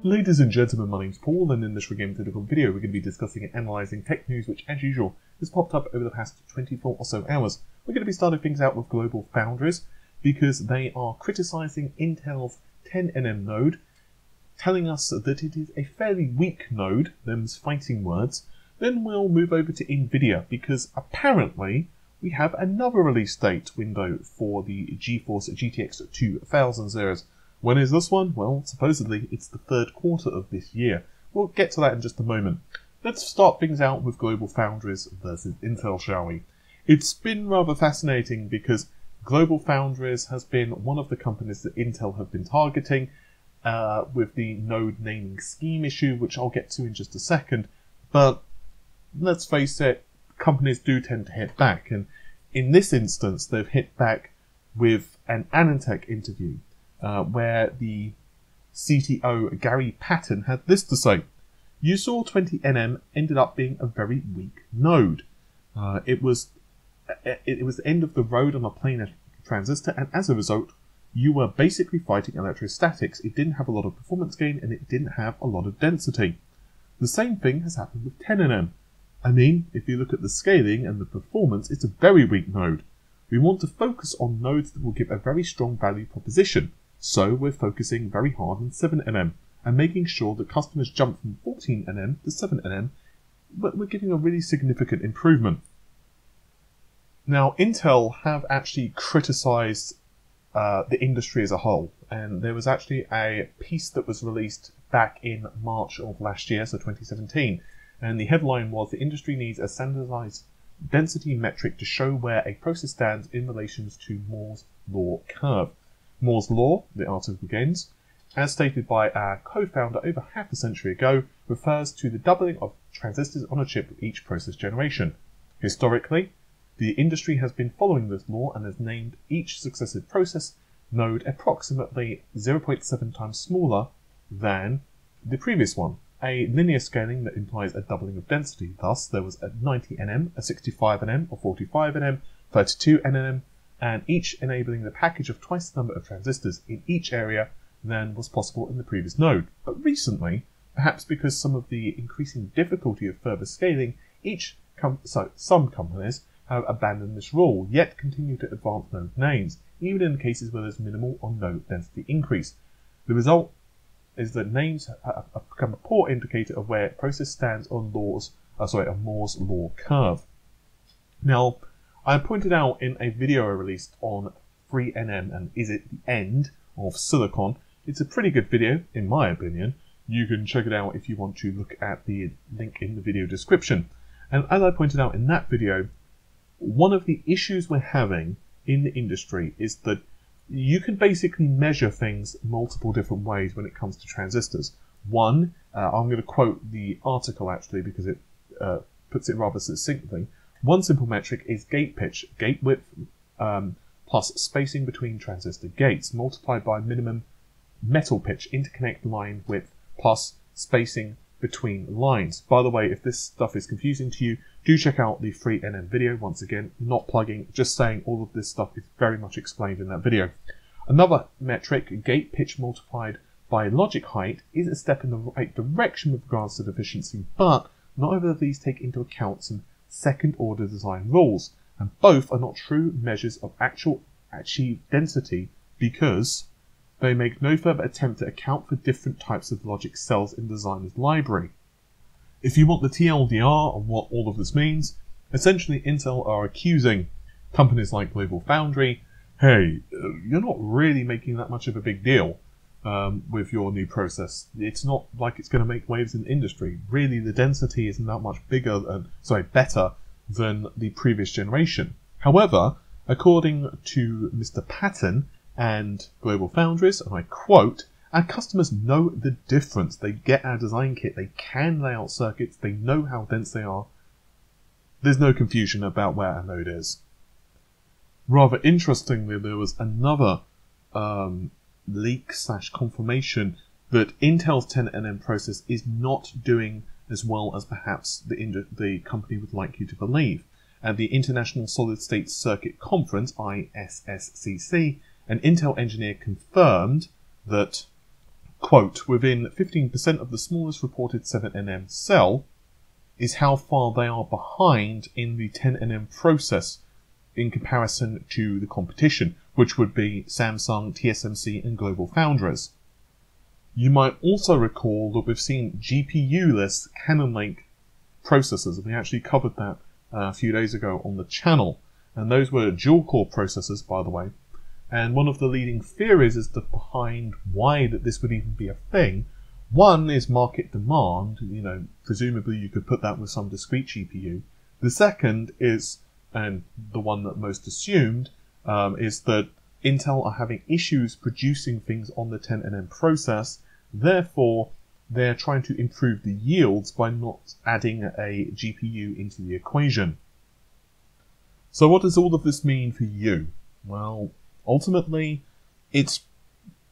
Ladies and gentlemen, my name's Paul, and in this Game.com video we're going to be discussing and analysing tech news which, as usual, has popped up over the past 24 or so hours. We're going to be starting things out with GlobalFoundries, because they are criticising Intel's 10nm node, telling us that it is a fairly weak node, them's fighting words. Then we'll move over to Nvidia, because apparently we have another release date window for the GeForce GTX 2000 series. When is this one? Well, supposedly it's the third quarter of this year. We'll get to that in just a moment. Let's start things out with GlobalFoundries versus Intel, shall we? It's been rather fascinating because GlobalFoundries has been one of the companies that Intel have been targeting with the node naming scheme issue, which I'll get to in just a second. But let's face it, companies do tend to hit back. And in this instance, they've hit back with an Cannonlake interview. Where the CTO Gary Patton had this to say: "You saw 20nm ended up being a very weak node. It was the end of the road on a planar transistor, and as a result, you were basically fighting electrostatics. It didn't have a lot of performance gain, and it didn't have a lot of density. The same thing has happened with 10nm. I mean, if you look at the scaling and the performance, it's a very weak node. We want to focus on nodes that will give a very strong value proposition. So we're focusing very hard on 7nm and making sure that customers jump from 14nm to 7nm, but we're giving a really significant improvement." Now, Intel have actually criticised the industry as a whole, and there was actually a piece that was released back in March of last year, so 2017, and the headline was: "The industry needs a standardised density metric to show where a process stands in relation to Moore's law curve." Moore's law, the article begins, as stated by our co-founder over half a century ago, refers to the doubling of transistors on a chip with each process generation. Historically, the industry has been following this law and has named each successive process node approximately 0.7 times smaller than the previous one, a linear scaling that implies a doubling of density. Thus, there was a 90nm, a 65nm, a 45nm, 32nm, and each enabling the package of twice the number of transistors in each area than was possible in the previous node. But recently, perhaps because some of the increasing difficulty of further scaling, some companies have abandoned this rule, yet continue to advance node names, even in cases where there's minimal or no density increase. The result is that names have become a poor indicator of where a process stands on Moore's law curve. Now, I pointed out in a video I released on 3nm and is it the end of silicon. It's a pretty good video, in my opinion. You can check it out if you want to look at the link in the video description. And as I pointed out in that video, one of the issues we're having in the industry is that you can basically measure things multiple different ways when it comes to transistors. One, I'm going to quote the article actually because it puts it rather succinctly. One simple metric is gate pitch, gate width, plus spacing between transistor gates, multiplied by minimum metal pitch, interconnect line width, plus spacing between lines. By the way, if this stuff is confusing to you, do check out the 3nm video. Once again, not plugging, just saying all of this stuff is very much explained in that video. Another metric, gate pitch multiplied by logic height, is a step in the right direction with regards to efficiency, but neither of these take into account some second-order design rules, and both are not true measures of actual achieved density because they make no further attempt to account for different types of logic cells in the designer's library. If you want the TLDR of what all of this means, essentially Intel are accusing companies like GlobalFoundries, hey, you're not really making that much of a big deal with your new process. It's not like it's going to make waves in the industry. Really, the density isn't that much better than the previous generation. However, according to Mr. Patton and GlobalFoundries, and I quote, "Our customers know the difference. They get our design kit, they can lay out circuits, they know how dense they are. There's no confusion about where our node is." Rather interestingly, there was another leak/confirmation that Intel's 10nm process is not doing as well as perhaps the company would like you to believe. At the International Solid State Circuit Conference, ISSCC, an Intel engineer confirmed that, quote, within 15% of the smallest reported 7nm cell is how far they are behind in the 10nm process in comparison to the competition, which would be Samsung, TSMC and GlobalFoundries. You might also recall that we've seen GPU-less Cannonlake processors, and we actually covered that a few days ago on the channel. And those were dual-core processors, by the way. And one of the leading theories as to behind why that this would even be a thing. One is market demand. You know, presumably you could put that with some discrete GPU. The second is, and the one that most assumed, is that Intel are having issues producing things on the 10nm process. Therefore, they're trying to improve the yields by not adding a GPU into the equation. So what does all of this mean for you? Well, ultimately, it's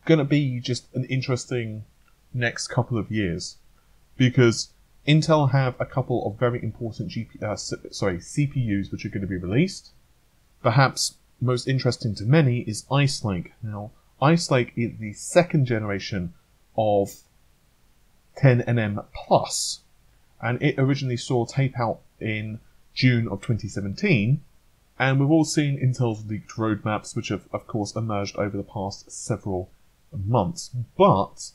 going to be just an interesting next couple of years, because Intel have a couple of very important CPUs which are going to be released. Perhaps most interesting to many is Ice Lake. Now, Ice Lake is the second generation of 10nm Plus, and it originally saw tape out in June of 2017, and we've all seen Intel's leaked roadmaps, which have, of course, emerged over the past several months. But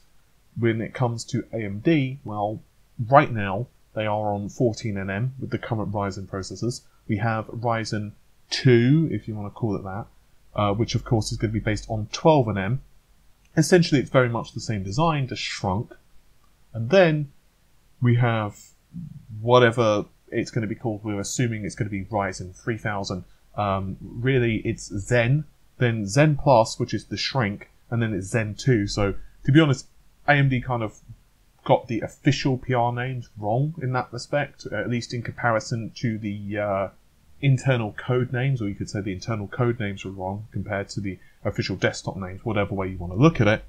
when it comes to AMD, well, right now they are on 14nm with the current Ryzen processors. We have Ryzen 2, if you want to call it that, which of course is going to be based on 12nm. Essentially, it's very much the same design, just shrunk. And then we have whatever it's going to be called. We're assuming it's going to be Ryzen 3000. Really, it's Zen, then Zen Plus, which is the shrink, and then it's Zen 2. So, to be honest, AMD kind of got the official PR names wrong in that respect, at least in comparison to the internal code names, or you could say the internal code names were wrong compared to the official desktop names, whatever way you want to look at it.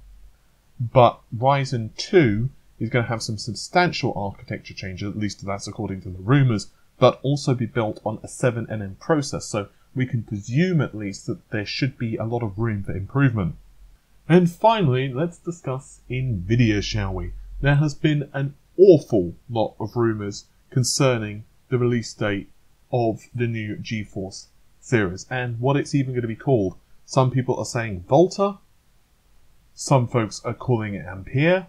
But Ryzen 2 is going to have some substantial architecture changes, at least that's according to the rumours, but also be built on a 7nm process, so we can presume at least that there should be a lot of room for improvement. And finally, let's discuss Nvidia, shall we? There has been an awful lot of rumours concerning the release date of the new GeForce series, and what it's even going to be called. Some people are saying Volta, some folks are calling it Ampere,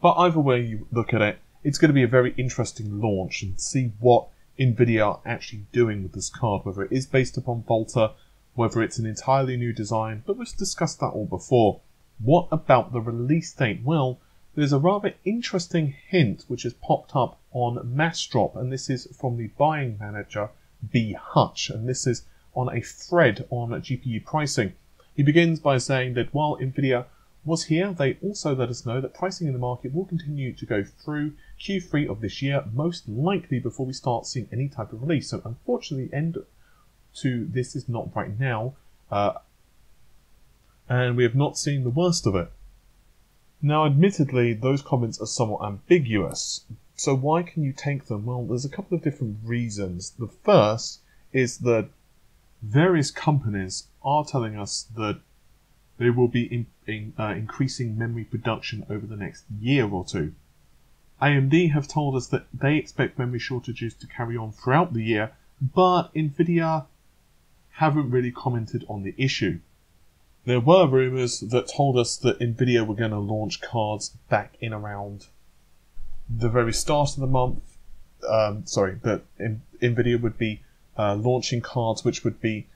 but either way you look at it, it's going to be a very interesting launch and see what Nvidia are actually doing with this card, whether it is based upon Volta, whether it's an entirely new design, but we've discussed that all before. What about the release date? Well, there's a rather interesting hint which has popped up on Massdrop, and this is from the buying manager, B. Hutch, and this is on a thread on GPU pricing. He begins by saying that while Nvidia was here, they also let us know that pricing in the market will continue to go through Q3 of this year, most likely before we start seeing any type of release. So unfortunately, end to this is not right now, and we have not seen the worst of it. Now, admittedly, those comments are somewhat ambiguous. So why can you take them? Well, there's a couple of different reasons. The first is that various companies are telling us that they will be increasing memory production over the next year or two. AMD have told us that they expect memory shortages to carry on throughout the year, but Nvidia haven't really commented on the issue. There were rumours that told us that Nvidia were going to launch cards back in around the very start of the month. That Nvidia would be launching cards which would be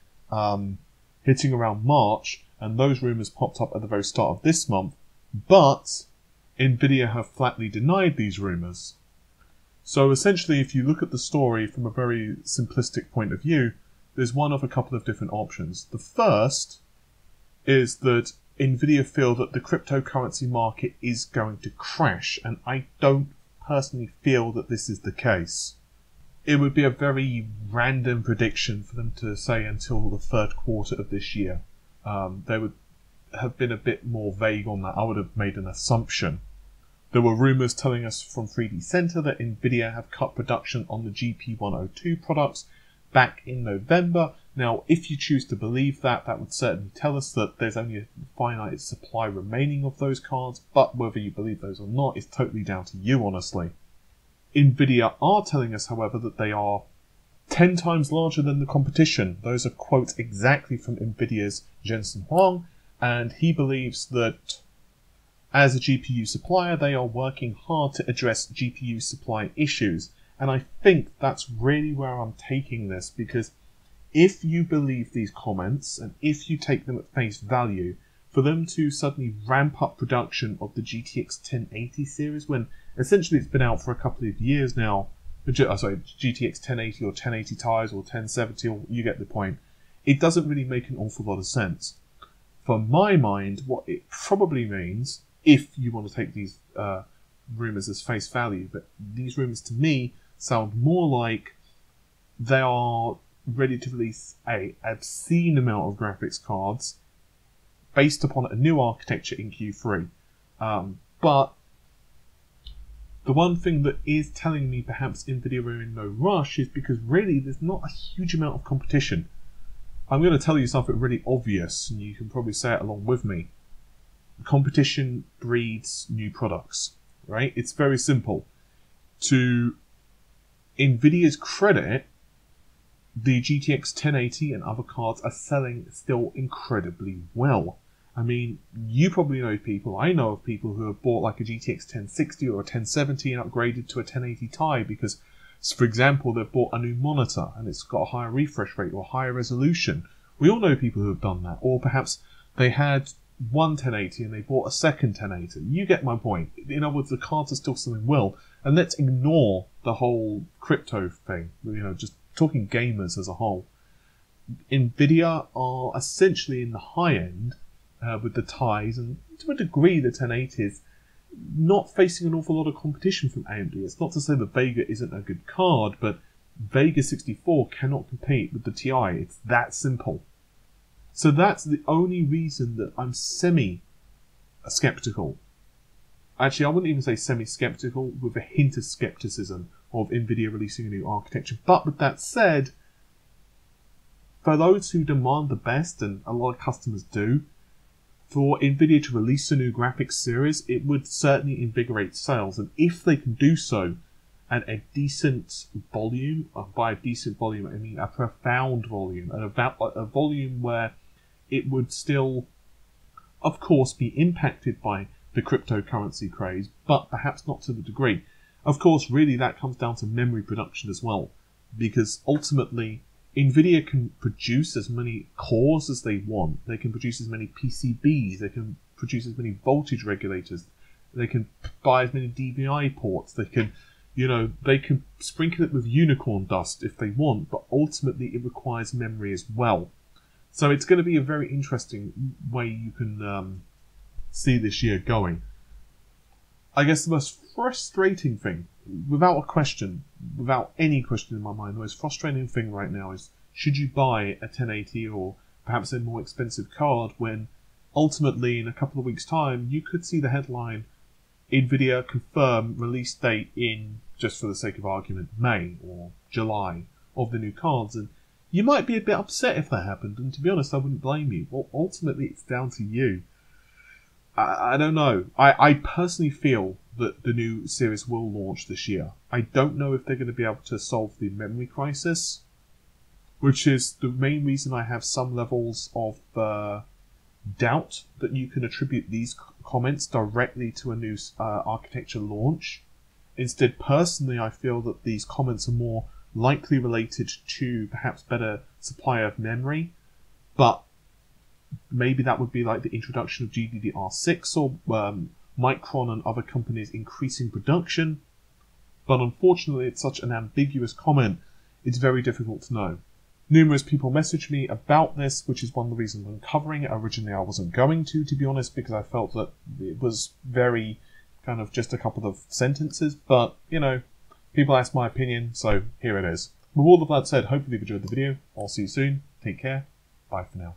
hitting around March, and those rumours popped up at the very start of this month, but Nvidia have flatly denied these rumours. So essentially, if you look at the story from a very simplistic point of view, there's one of a couple of different options. The first is that Nvidia feel that the cryptocurrency market is going to crash, and I don't personally feel that this is the case. It would be a very random prediction for them to say until the third quarter of this year. They would have been a bit more vague on that. I would have made an assumption. There were rumours telling us from 3D Center that Nvidia have cut production on the GP102 products back in November, Now, if you choose to believe that, that would certainly tell us that there's only a finite supply remaining of those cards, but whether you believe those or not is totally down to you, honestly. Nvidia are telling us, however, that they are 10 times larger than the competition. Those are quotes exactly from Nvidia's Jensen Huang, and he believes that as a GPU supplier, they are working hard to address GPU supply issues. And I think that's really where I'm taking this, because if you believe these comments, and if you take them at face value, for them to suddenly ramp up production of the GTX 1080 series, when essentially it's been out for a couple of years now, GTX 1080 or 1080 Ti's or 1070, or you get the point, it doesn't really make an awful lot of sense. For my mind, what it probably means, if you want to take these rumours as face value, but these rumours to me sound more like they are ready to release an obscene amount of graphics cards based upon a new architecture in Q3. But the one thing that is telling me perhaps Nvidia are in no rush is because really there's not a huge amount of competition. I'm going to tell you something really obvious, and you can probably say it along with me. Competition breeds new products, right? It's very simple. To Nvidia's credit, the GTX 1080 and other cards are selling still incredibly well. I mean, you probably know people, I know of people who have bought like a GTX 1060 or a 1070 and upgraded to a 1080 Ti because, for example, they've bought a new monitor and it's got a higher refresh rate or higher resolution. We all know people who have done that. Or perhaps they had one 1080 and they bought a second 1080. You get my point. In other words, the cards are still selling well. And let's ignore the whole crypto thing, just talking gamers as a whole. Nvidia are essentially in the high end with the Ti's, and to a degree the 1080s, not facing an awful lot of competition from AMD. It's not to say that Vega isn't a good card, but Vega 64 cannot compete with the Ti. It's that simple. So that's the only reason that I'm semi-skeptical. Actually, I wouldn't even say semi-skeptical, with a hint of skepticism of Nvidia releasing a new architecture. But with that said, for those who demand the best, and a lot of customers do, for Nvidia to release a new graphics series, it would certainly invigorate sales. And if they can do so at a decent volume, by a decent volume I mean a profound volume, and a volume where it would still, of course, be impacted by the cryptocurrency craze, but perhaps not to the degree. Of course, really that comes down to memory production as well, because ultimately Nvidia can produce as many cores as they want. They can produce as many PCBs. They can produce as many voltage regulators. They can buy as many DVI ports. They can, they can sprinkle it with unicorn dust if they want, but ultimately it requires memory as well. So it's going to be a very interesting way you can see this year going. I guess the most frustrating thing, without any question in my mind, the most frustrating thing right now is, should you buy a 1080 or perhaps a more expensive card when ultimately in a couple of weeks' time you could see the headline, Nvidia confirm release date in, just for the sake of argument, May or July of the new cards, and you might be a bit upset if that happened, and to be honest I wouldn't blame you. Well, ultimately it's down to you. I don't know. I personally feel that the new series will launch this year. I don't know if they're going to be able to solve the memory crisis, which is the main reason I have some levels of doubt that you can attribute these comments directly to a new architecture launch. Instead, personally, I feel that these comments are more likely related to perhaps better supply of memory, but maybe that would be like the introduction of GDDR6 or Micron and other companies increasing production. But unfortunately, it's such an ambiguous comment, it's very difficult to know. Numerous people messaged me about this, which is one of the reasons I'm covering it. Originally, I wasn't going to be honest, because I felt that it was very kind of just a couple of sentences. But, people asked my opinion, so here it is. With all of that said, hopefully you've enjoyed the video. I'll see you soon. Take care. Bye for now.